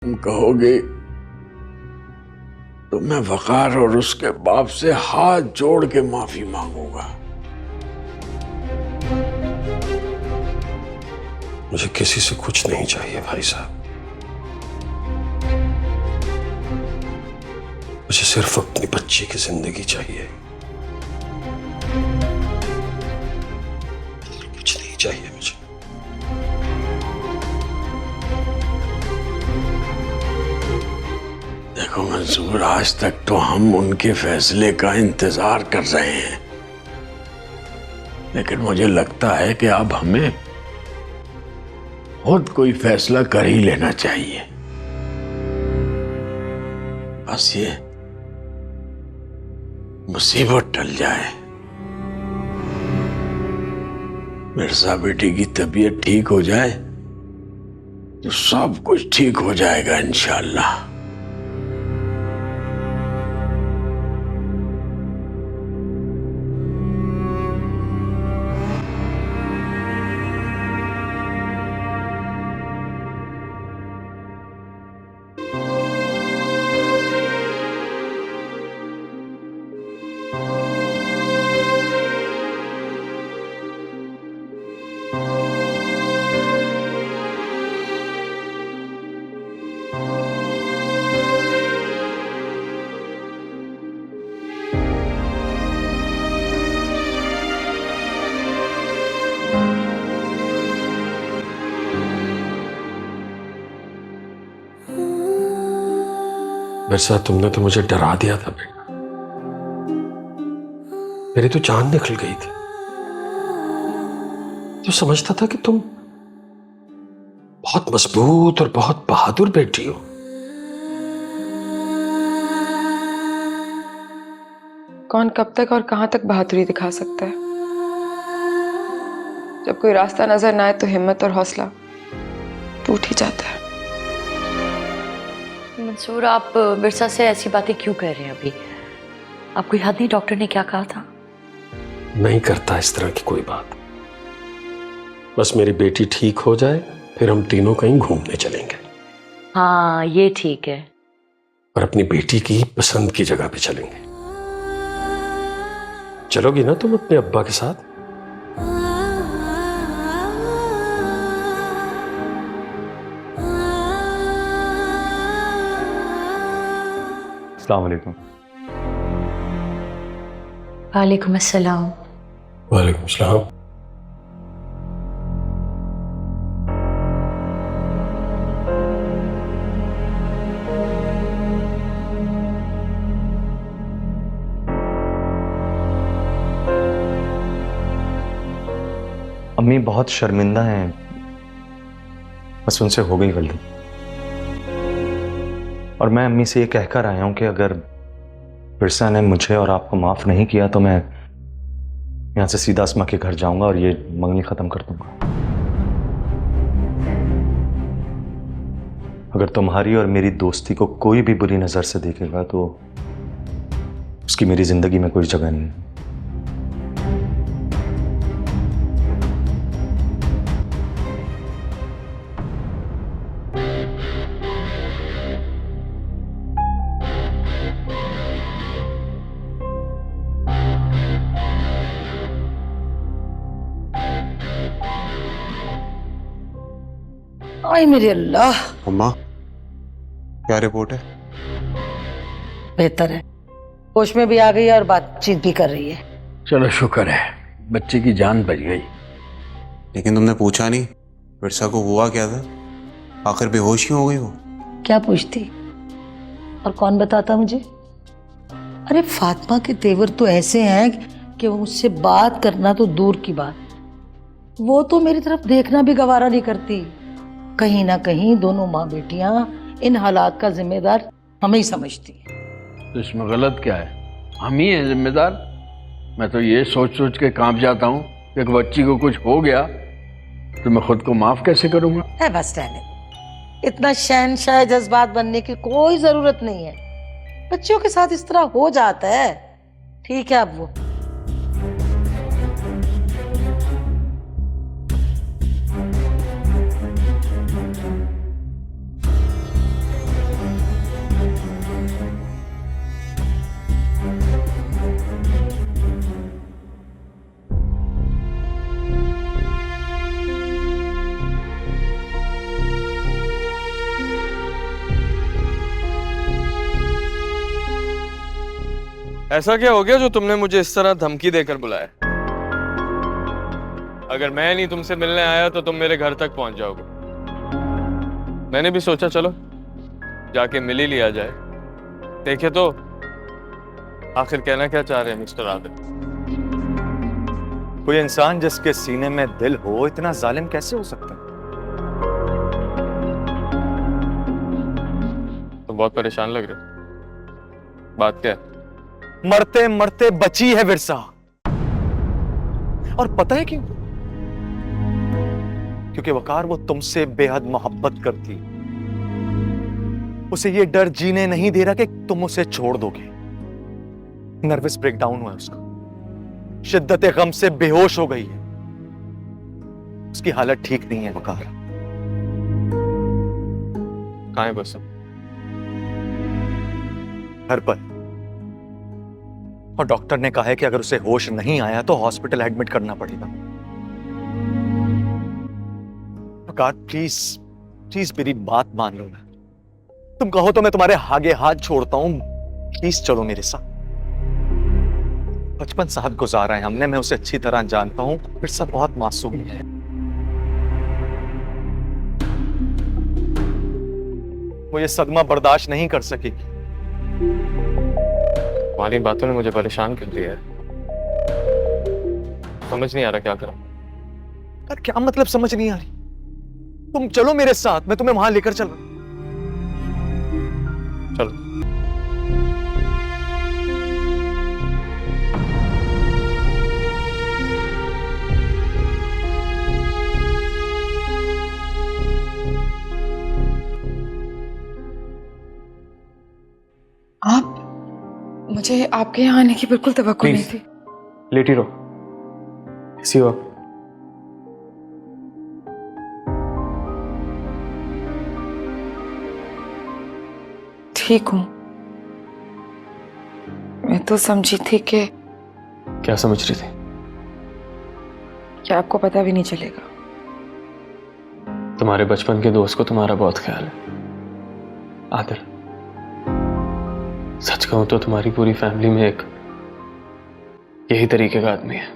तुम कहोगे तो मैं वकार और उसके बाप से हाथ जोड़ के माफी मांगूंगा। मुझे किसी से कुछ नहीं चाहिए भाई साहब, मुझे सिर्फ अपनी बच्ची की जिंदगी चाहिए, कुछ नहीं चाहिए मुझे। देखो मंसूर, आज तक तो हम उनके फैसले का इंतजार कर रहे हैं, लेकिन मुझे लगता है कि अब हमें खुद कोई फैसला कर ही लेना चाहिए। बस ये मुसीबत टल जाए, मिर्जा बेटी की तबीयत ठीक हो जाए तो सब कुछ ठीक हो जाएगा इंशाअल्लाह। मिर्जा, तुमने तो मुझे डरा दिया था बेटा, मेरी तो जान निकल गई थी। तो समझता था कि तुम बहुत मजबूत और बहुत बहादुर बेटी हो। कौन कब तक और कहां तक बहादुरी दिखा सकता है? जब कोई रास्ता नजर ना आए तो हिम्मत और हौसला टूट ही जाता है। मंसूर, आप बिरसा से ऐसी बातें क्यों कह रहे हैं अभी? आपको याद नहीं डॉक्टर ने क्या कहा था? नहीं करता इस तरह की कोई बात, बस मेरी बेटी ठीक हो जाए फिर हम तीनों कहीं घूमने चलेंगे। हाँ, ये ठीक है। और अपनी बेटी की पसंद की जगह पे चलेंगे। चलोगी ना तुम अपने अब्बा के साथ? अस्सलाम वालेकुम। वालेकुम अस्सलाम। वालेकुम सलाम। अम्मी बहुत शर्मिंदा हैं, बस उनसे हो गई गलती। और मैं अम्मी से ये कहकर आया हूं कि अगर बिरसा ने मुझे और आपको माफ नहीं किया तो मैं यहां से सीधा अस्मा के घर जाऊंगा और ये मंगनी खत्म कर दूंगा। अगर तुम्हारी और मेरी दोस्ती को कोई भी बुरी नजर से देखेगा तो उसकी मेरी जिंदगी में कोई जगह नहीं है। आई मेरे अल्लाह। अम्मा, क्या रिपोर्ट है? बेहतर है, होश में भी आ गई है और बातचीत भी कर रही है। चलो शुक्र है, बच्चे की जान बच गई। लेकिन तुमने पूछा नहीं बिरसा को हुआ क्या था? आखिर बेहोश क्यों हो गई वो? क्या पूछती और कौन बताता मुझे? अरे फातिमा के तेवर तो ऐसे हैं कि उससे बात करना तो दूर की बात, वो तो मेरी तरफ देखना भी गवारा नहीं करती। कहीं ना कहीं दोनों माँ बेटियां इन हालात का जिम्मेदार हमें ही समझती हैं। तो इसमें गलत क्या है? हम ही हैं जिम्मेदार। मैं तो ये सोच सोच के कांप जाता हूँ कि एक बच्ची को कुछ हो गया तो मैं खुद को माफ कैसे करूंगा। है बस रहने, इतना शहनशाह जज्बात बनने की कोई जरूरत नहीं है। बच्चों के साथ इस तरह हो जाता है, ठीक है। अब वो ऐसा क्या हो गया जो तुमने मुझे इस तरह धमकी देकर बुलाया? अगर मैं नहीं तुमसे मिलने आया तो तुम मेरे घर तक पहुंच जाओगे। मैंने भी सोचा चलो जाके मिल ही लिया जाए, देखे तो आखिर कहना क्या चाह रहे हैं मिस्टर आदिल। कोई इंसान जिसके सीने में दिल हो इतना जालिम कैसे हो सकता है? तुम बहुत परेशान लग रहे हो, बात क्या है? मरते मरते बची है विरसा। और पता है क्यों? क्योंकि वकार वो तुमसे बेहद मोहब्बत करती। उसे ये डर जीने नहीं दे रहा कि तुम उसे छोड़ दोगे। नर्वस ब्रेकडाउन हुआ उसका, शिद्दत गम से बेहोश हो गई है। उसकी हालत ठीक नहीं है वकार। कहाँ है बस? घर पर। और डॉक्टर ने कहा है कि अगर उसे होश नहीं आया तो हॉस्पिटल एडमिट करना पड़ेगा। वकार प्लीज प्लीज मेरी बात मान लो ना। तुम कहो तो मैं तुम्हारे आगे हाथ छोड़ता हूं। प्लीज चलो मेरे साथ। 55 साल गुजारा है हमने, मैं उसे अच्छी तरह जानता हूं। बिरसा बहुत मासूम है। वो ये सदमा बर्दाश्त नहीं कर सकेगी। तुम्हारी बातों ने मुझे परेशान कर दिया है, समझ नहीं आ रहा क्या करूं। यार क्या मतलब समझ नहीं आ रही? तुम चलो मेरे साथ, मैं तुम्हें वहां लेकर चल रहा हूं। चलो। आप, मुझे आपके यहाँ आने की बिल्कुल तवक्को नहीं थी। लेटी रहो, ऐसी हो आप। ठीक हूँ। मैं तो समझी थी कि क्या समझ रही थी? आपको पता भी नहीं चलेगा। तुम्हारे बचपन के दोस्त को तुम्हारा बहुत ख्याल है आदिल। सच कहूं तो तुम्हारी पूरी फैमिली में एक यही तरीके का आदमी है।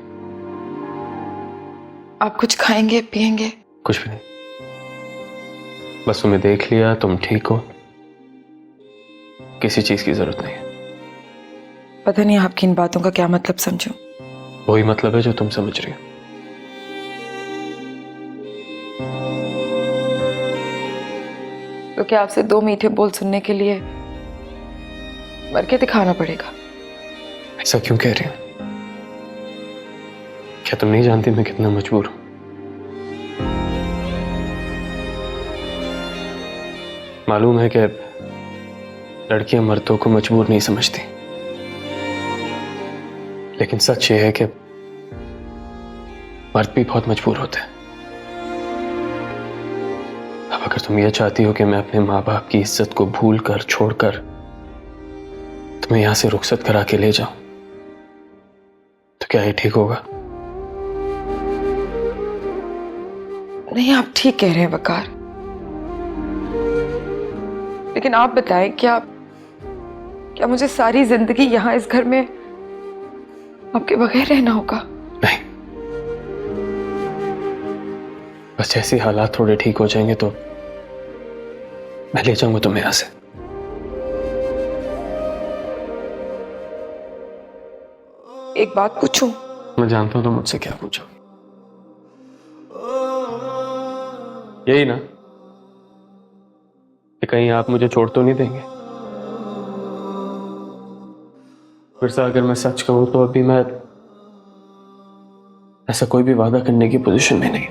आप कुछ खाएंगे पिएंगे? कुछ भी नहीं, बस तुम्हें देख लिया, तुम ठीक हो, किसी चीज की जरूरत नहीं है। पता नहीं आपकी इन बातों का क्या मतलब समझूं। वही मतलब है जो तुम समझ रही हो। तो क्या आपसे 2 मीठे बोल सुनने के लिए मर के दिखाना पड़ेगा? ऐसा क्यों कह रही हो? क्या तुम नहीं जानती मैं कितना मजबूर हूं? मालूम है कि लड़कियां मर्दों को मजबूर नहीं समझती, लेकिन सच ये है कि मर्द भी बहुत मजबूर होते हैं। अब अगर तुम ये चाहती हो कि मैं अपने माँ बाप की इज्जत को भूल कर छोड़कर तुम्हें यहां से रुखसत करा के ले जाऊं, तो क्या ये ठीक होगा? नहीं, आप ठीक कह रहे हैं वकार, लेकिन आप बताएं, क्या मुझे सारी जिंदगी यहां इस घर में आपके बगैर रहना होगा? नहीं, बस जैसे हालात थोड़े ठीक हो जाएंगे तो मैं ले जाऊंगा तुम्हें यहां से। एक बात पूछूं? मैं जानता हूं तुम मुझसे क्या पूछोगे। यही ना कि कहीं आप मुझे छोड़ तो नहीं देंगे? फिर से अगर मैं सच कहूं तो अभी मैं ऐसा कोई भी वादा करने की पोजीशन में नहीं,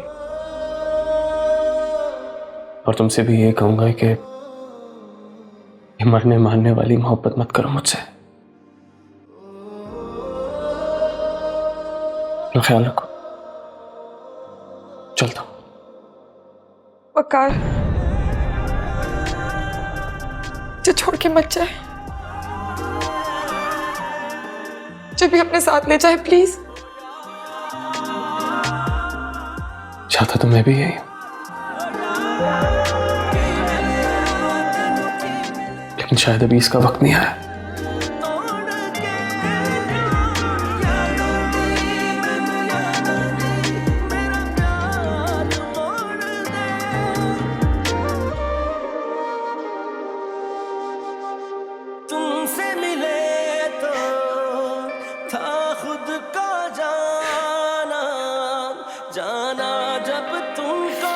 और तुमसे भी ये कहूंगा कि ये मरने मारने वाली मोहब्बत मत करो मुझसे। अपना ख्याल रखो, चलता हूं। वकार, मुझे छोड़ के मत जाए, मुझे भी अपने साथ ले जाए प्लीज। चाहता तो मैं भी यही हूं, लेकिन शायद अभी इसका वक्त नहीं आया। का जाना, जाना जब तुमको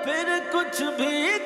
फिर कुछ भी